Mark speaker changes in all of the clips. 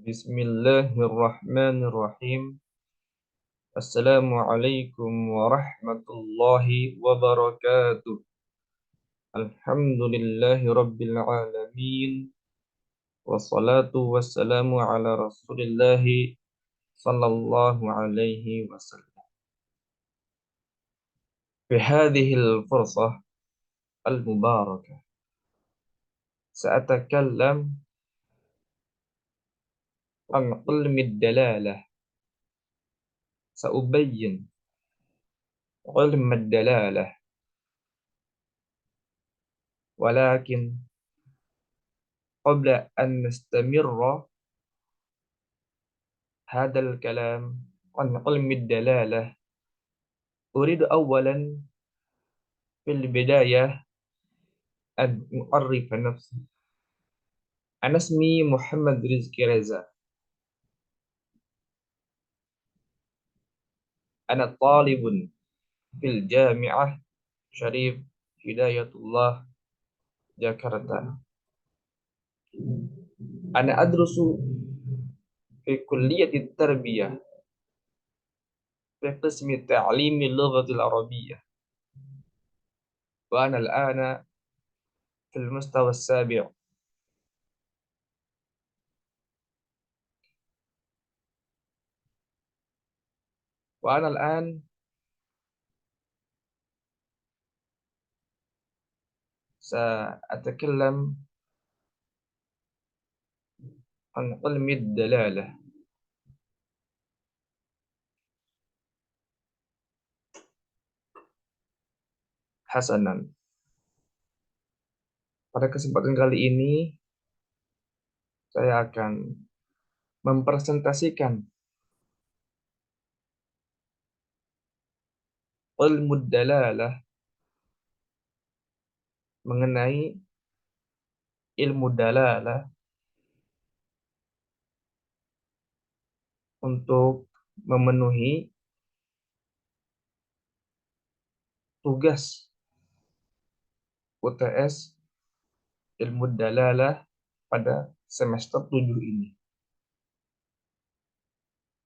Speaker 1: Bismillahirrahmanirrahim. Assalamualaikum warahmatullahi wabarakatuh. Alhamdulillahi rabbil alamin. Wassalatu wassalamu ala rasulillahi sallallahu alaihi wasallam. Bihadihil fursah al-mubarakah. Sa'atakallam an ilmi dalalah. Sa'ubayyin ilmi dalalah. Walakin qabla an nastamirra هذا الكلام عن علم الدلالة أريد أولا في البداية أن أعرف نفسي. أنا اسمي محمد رزقي رزا. أنا طالب في الجامعة شريف هداية الله جاكرتا. أنا أدرس في كلية التربية في قسم تعليم اللغة العربية، وأنا الآن في المستوى السابع. وأنا الآن سأتكلم عن علم الدلالة. Hasanan. Pada kesempatan kali ini, saya akan mempresentasikan ilmu dalalah, mengenai ilmu dalalah untuk memenuhi tugas UTS ilmu dalalah pada semester 7 ini.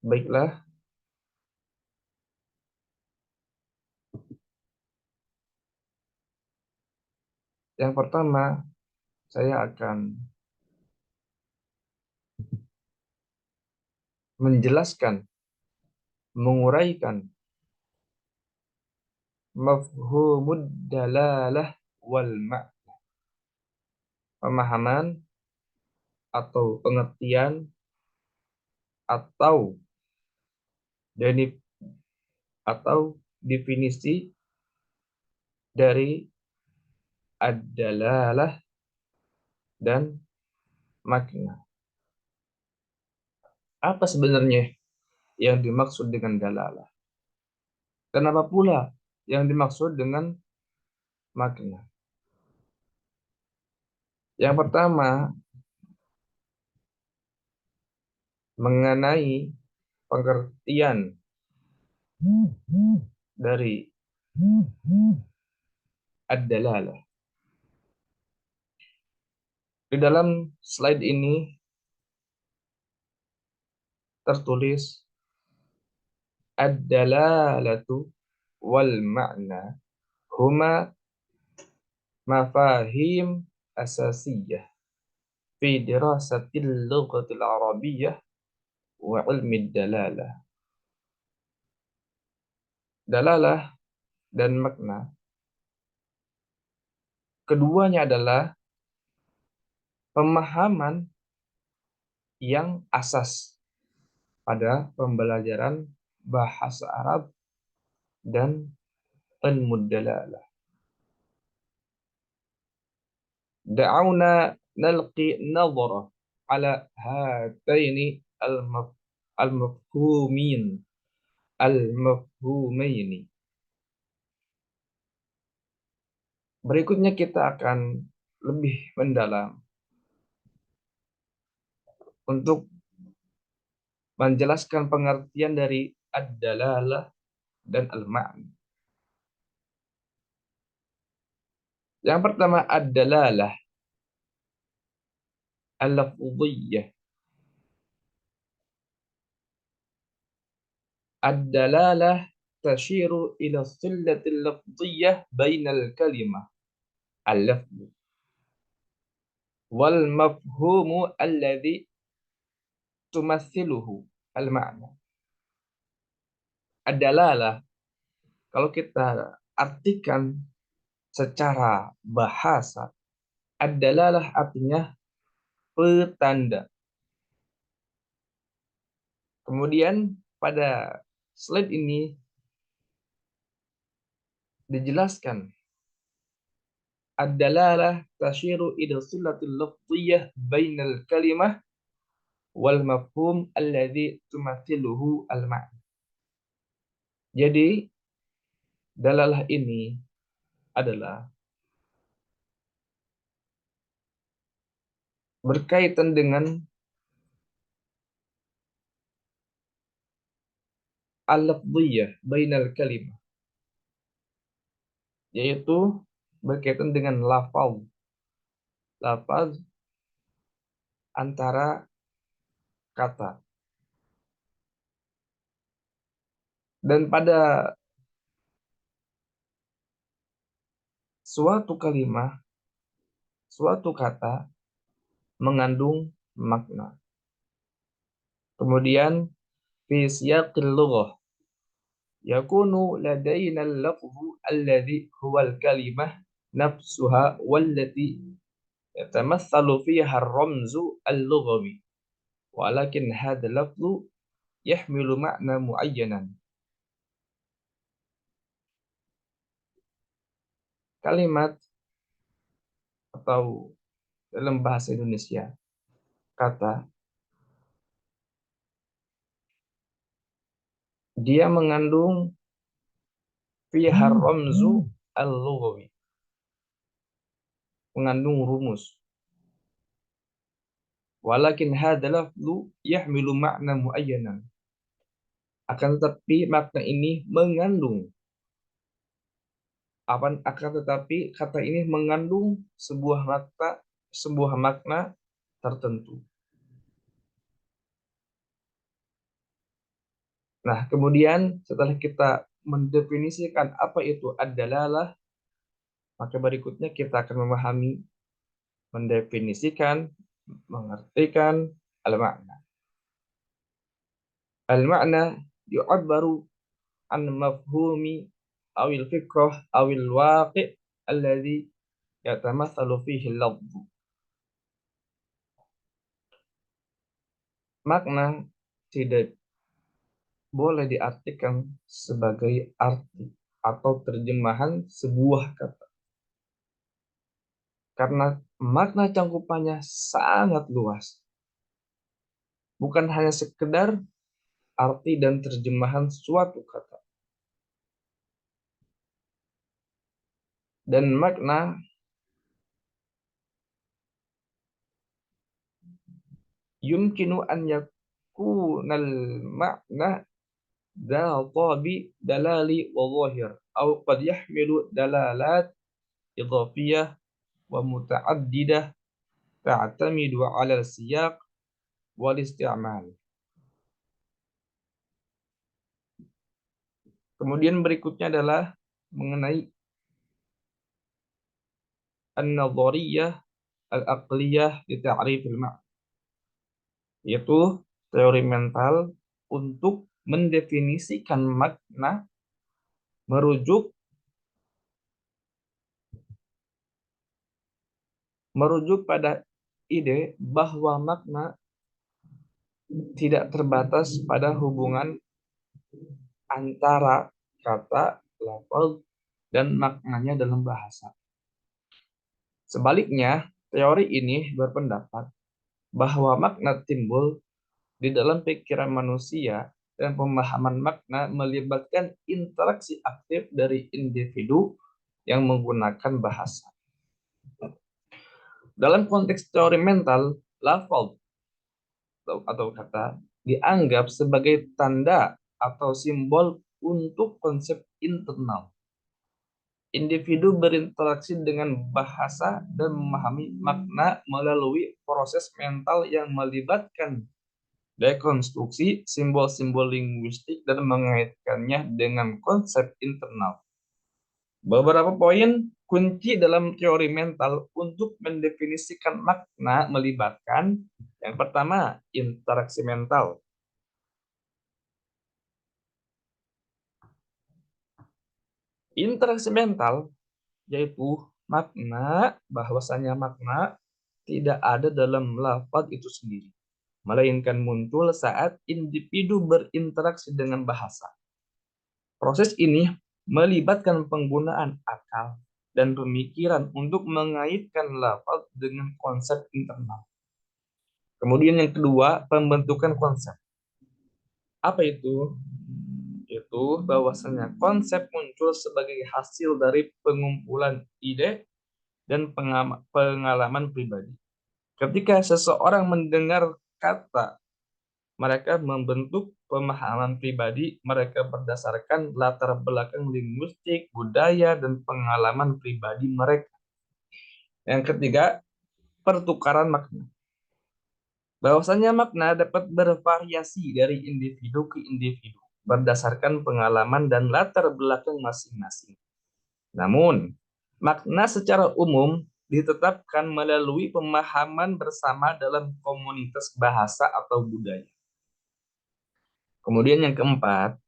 Speaker 1: Baiklah, yang pertama saya akan menjelaskan, menguraikan mafhumud dalalah wal ma'na, pemahaman atau pengertian atau deni- atau definisi dari ad-dalalah dan makna. Apa sebenarnya yang dimaksud dengan dalalah? Dan apa pula yang dimaksud dengan makna? Yang pertama, mengenai pengertian dari ad-dalalah. Di dalam slide ini tertulis ad-dalalatu wal ma'na huma mafahim asasiyah fi dirasatil lughatil arabiyyah wa ilmi dalalah. Dalalah dan makna, keduanya adalah pemahaman yang asas pada pembelajaran bahasa Arab dan ilmu dalalah. Da'awna nalqi nadhara ala hataini al-mafhumin al-mafhumaini. Berikutnya kita akan lebih mendalam untuk menjelaskan pengertian dari ad-dalalah dan al-ma'na. Yang pertama, ad-dalalah al-lafdhiyyah. Ad-dalalah tashiru ila sillatil lafziyyah bainal kalimah. Al-lafzu wal mafhumu alladhi tumathiluhu al-ma'na. Ad-dalalah, kalau kita artikan secara bahasa, ad-dalalah artinya petanda. Kemudian pada slide ini dijelaskan ad-dalalah tashiru ila sillatil lafziyyah bainal kalimah wal mafhum alladhi tumathiluhu al-ma'na. Jadi dalalah ini adalah berkaitan dengan al-lafziyyah bainal kalimah, yaitu berkaitan dengan lafaz antara kata. Dan pada suatu kalimat, suatu kata mengandung makna. Kemudian fi siyaqil lughah yakunu ladaina al-lafzu alladhi huwa al-kalimah nafsuha wallati yatamathalu fiha ar-ramzu al-lughawi. Walakin hadha lafzu yahmilu ma'na muayyanan. Kalimat atau dalam bahasa Indonesia kata, dia mengandung fiha ramzu al-lughawi, mengandung rumus. Walakin hadha lafzu yahmilu ma'na muayyanan. Akan tetapi makna ini mengandung akan tetapi kata ini mengandung sebuah makna tertentu. Nah, kemudian setelah kita mendefinisikan apa itu ad-dalalah, maka berikutnya kita akan memahami, mendefinisikan, mengartikan al-makna. Al-makna yu'abbaru an mafhumi awil fikrah awil waqi' alladhi yatamathalu fihi al-lafz. Makna tidak boleh diartikan sebagai arti atau terjemahan sebuah kata, karena makna cangkupannya sangat luas. Bukan hanya sekedar arti dan terjemahan suatu kata. Dan makna yumkinu an yakunal makna tabi dalali wa zahir atau qad yahmilu dalalat idhafiyah wa muta'addidah ta'tamidu 'ala siyaq wal isti'mal. Kemudian berikutnya adalah mengenai an-nadhariyah al-aqliyah li ta'rifil ma'na, yaitu teori mental untuk mendefinisikan makna merujuk pada ide bahwa makna tidak terbatas pada hubungan antara kata, lafaz, dan maknanya dalam bahasa. Sebaliknya, teori ini berpendapat bahwa makna timbul di dalam pikiran manusia dan pemahaman makna melibatkan interaksi aktif dari individu yang menggunakan bahasa. Dalam konteks teori mental, lafaz atau kata dianggap sebagai tanda atau simbol untuk konsep internal. Individu berinteraksi dengan bahasa dan memahami makna melalui proses mental yang melibatkan dekonstruksi simbol-simbol linguistik dan mengaitkannya dengan konsep internal. Beberapa poin kunci dalam teori mental untuk mendefinisikan makna melibatkan yang pertama, interaksi mental. Interaksi mental yaitu bahwasanya makna tidak ada dalam lafaz itu sendiri, melainkan muncul saat individu berinteraksi dengan bahasa. Proses ini melibatkan penggunaan akal dan pemikiran untuk mengaitkan lafaz dengan konsep internal. Kemudian yang kedua, pembentukan konsep. Apa itu? Itu bahwasanya konsep muncul sebagai hasil dari pengumpulan ide dan pengalaman pribadi. Ketika seseorang mendengar kata, mereka membentuk pemahaman pribadi mereka berdasarkan latar belakang linguistik, budaya, dan pengalaman pribadi mereka. Yang ketiga, pertukaran makna. Bahwasanya makna dapat bervariasi dari individu ke individu berdasarkan pengalaman dan latar belakang masing-masing. Namun, makna secara umum ditetapkan melalui pemahaman bersama dalam komunitas bahasa atau budaya. Kemudian yang keempat,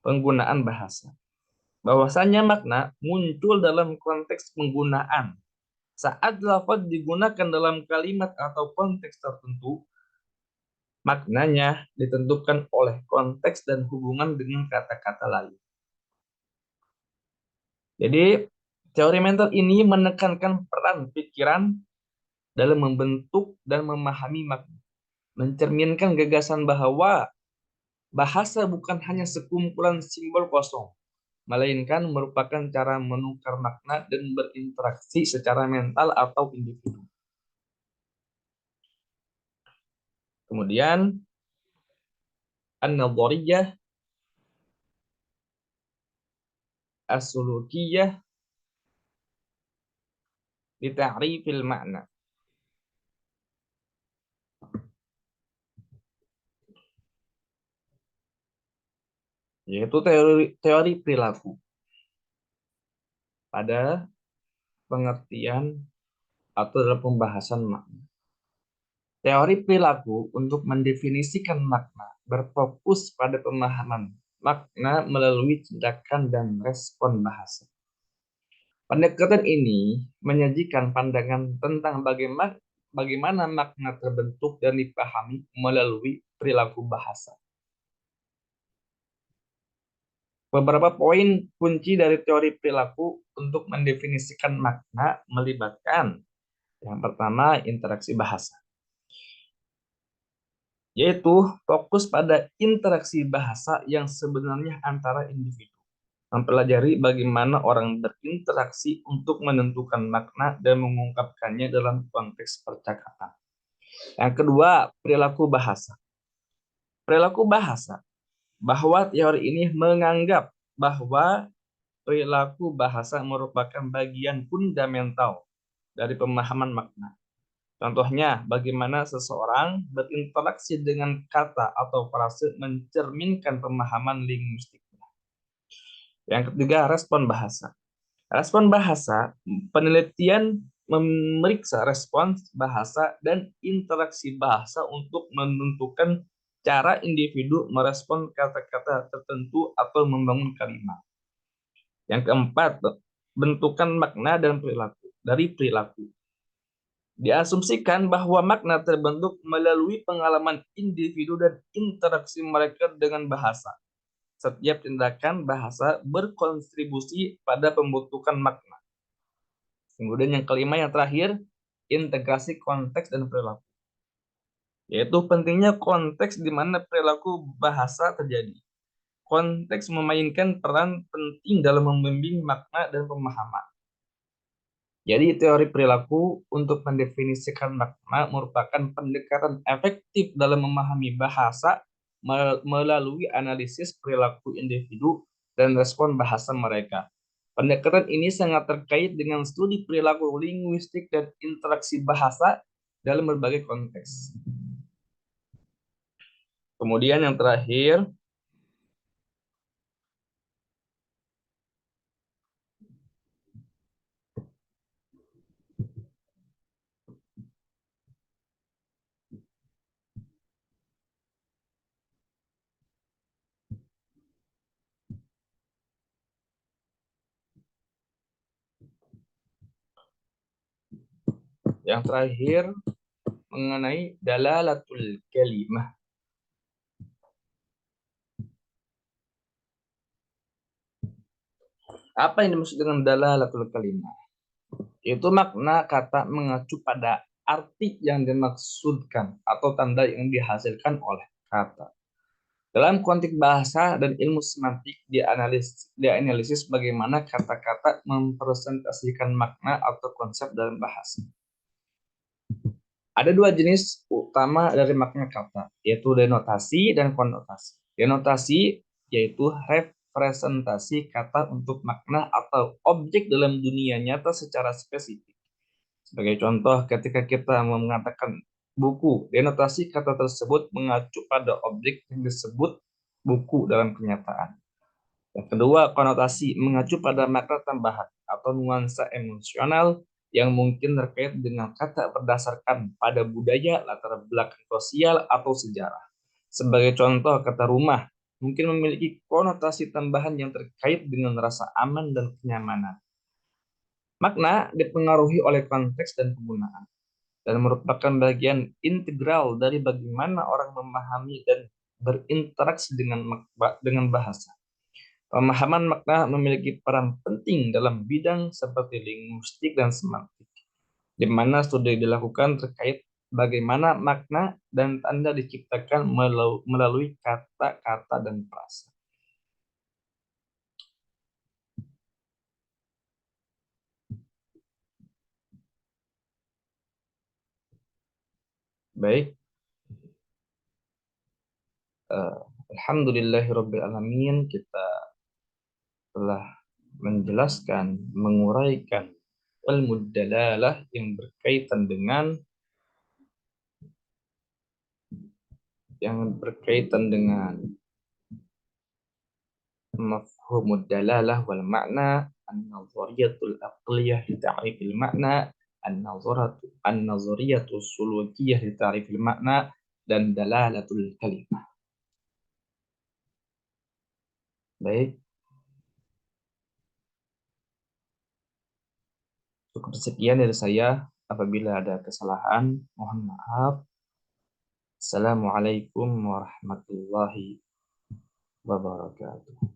Speaker 1: penggunaan bahasa. Bahwasanya makna muncul dalam konteks penggunaan. Saat lafaz digunakan dalam kalimat atau konteks tertentu, maknanya ditentukan oleh konteks dan hubungan dengan kata-kata lain. Jadi, teori mental ini menekankan peran pikiran dalam membentuk dan memahami makna, mencerminkan gagasan bahwa bahasa bukan hanya sekumpulan simbol kosong, melainkan merupakan cara menukar makna dan berinteraksi secara mental atau individu. Kemudian, an-nadhariyah as-sulukiyah li ta'rifil makna. Yaitu teori perilaku pada pengertian atau dalam pembahasan makna. Teori perilaku untuk mendefinisikan makna berfokus pada pemahaman makna melalui tindakan dan respon bahasa. Pendekatan ini menyajikan pandangan tentang bagaimana makna terbentuk dan dipahami melalui perilaku bahasa. Beberapa poin kunci dari teori perilaku untuk mendefinisikan makna melibatkan yang pertama, interaksi bahasa, yaitu fokus pada interaksi bahasa yang sebenarnya antara individu. Mempelajari bagaimana orang berinteraksi untuk menentukan makna dan mengungkapkannya dalam konteks percakapan. Yang kedua, perilaku bahasa. Perilaku bahasa, bahwa teori ini menganggap bahwa perilaku bahasa merupakan bagian fundamental dari pemahaman makna. Contohnya, bagaimana seseorang berinteraksi dengan kata atau frase mencerminkan pemahaman linguistiknya. Yang ketiga, respon bahasa. Respon bahasa, penelitian memeriksa respons bahasa dan interaksi bahasa untuk menentukan cara individu merespon kata-kata tertentu atau membangun kalimat. Yang keempat, bentukan makna dan perilaku. Dari perilaku, diasumsikan bahwa makna terbentuk melalui pengalaman individu dan interaksi mereka dengan bahasa. Setiap tindakan bahasa berkontribusi pada pembentukan makna. Kemudian yang kelima, yang terakhir, integrasi konteks dan perilaku. Yaitu pentingnya konteks di mana perilaku bahasa terjadi. Konteks memainkan peran penting dalam membimbing makna dan pemahaman. Jadi teori perilaku untuk mendefinisikan makna merupakan pendekatan efektif dalam memahami bahasa melalui analisis perilaku individu dan respon bahasa mereka. Pendekatan ini sangat terkait dengan studi perilaku linguistik dan interaksi bahasa dalam berbagai konteks. Kemudian yang terakhir mengenai dalalatul kalimah. Apa yang dimaksud dengan dalalatul kalimah? Itu makna kata mengacu pada arti yang dimaksudkan atau tanda yang dihasilkan oleh kata. Dalam konteks bahasa dan ilmu semantik, dianalisis bagaimana kata-kata mempresentasikan makna atau konsep dalam bahasa. Ada dua jenis utama dari makna kata, yaitu denotasi dan konotasi. Denotasi yaitu representasi kata untuk makna atau objek dalam dunia nyata secara spesifik. Sebagai contoh, ketika kita mengatakan buku, denotasi kata tersebut mengacu pada objek yang disebut buku dalam kenyataan. Yang kedua, konotasi mengacu pada makna tambahan atau nuansa emosional yang mungkin terkait dengan kata berdasarkan pada budaya, latar belakang sosial, atau sejarah. Sebagai contoh, kata rumah mungkin memiliki konotasi tambahan yang terkait dengan rasa aman dan kenyamanan. Makna dipengaruhi oleh konteks dan penggunaan, dan merupakan bagian integral dari bagaimana orang memahami dan berinteraksi dengan bahasa. Pemahaman makna memiliki peran penting dalam bidang seperti linguistik dan semantik, di mana studi dilakukan terkait bagaimana makna dan tanda diciptakan melalui kata-kata dan frasa. Baik, uh, Alhamdulillahirrabbilalamin, kita telah menjelaskan, menguraikan ilmu dalalah yang berkaitan dengan mafhumud dalalah wal makna, an-nazariyatul aqliyah li ta'rifil makna, an-nazariyatus sulukiyah li ta'rifil makna, dan dalalatul kalimah. Baik, cukup sekian dari saya. Apabila ada kesalahan, mohon maaf. Assalamualaikum warahmatullahi wabarakatuh.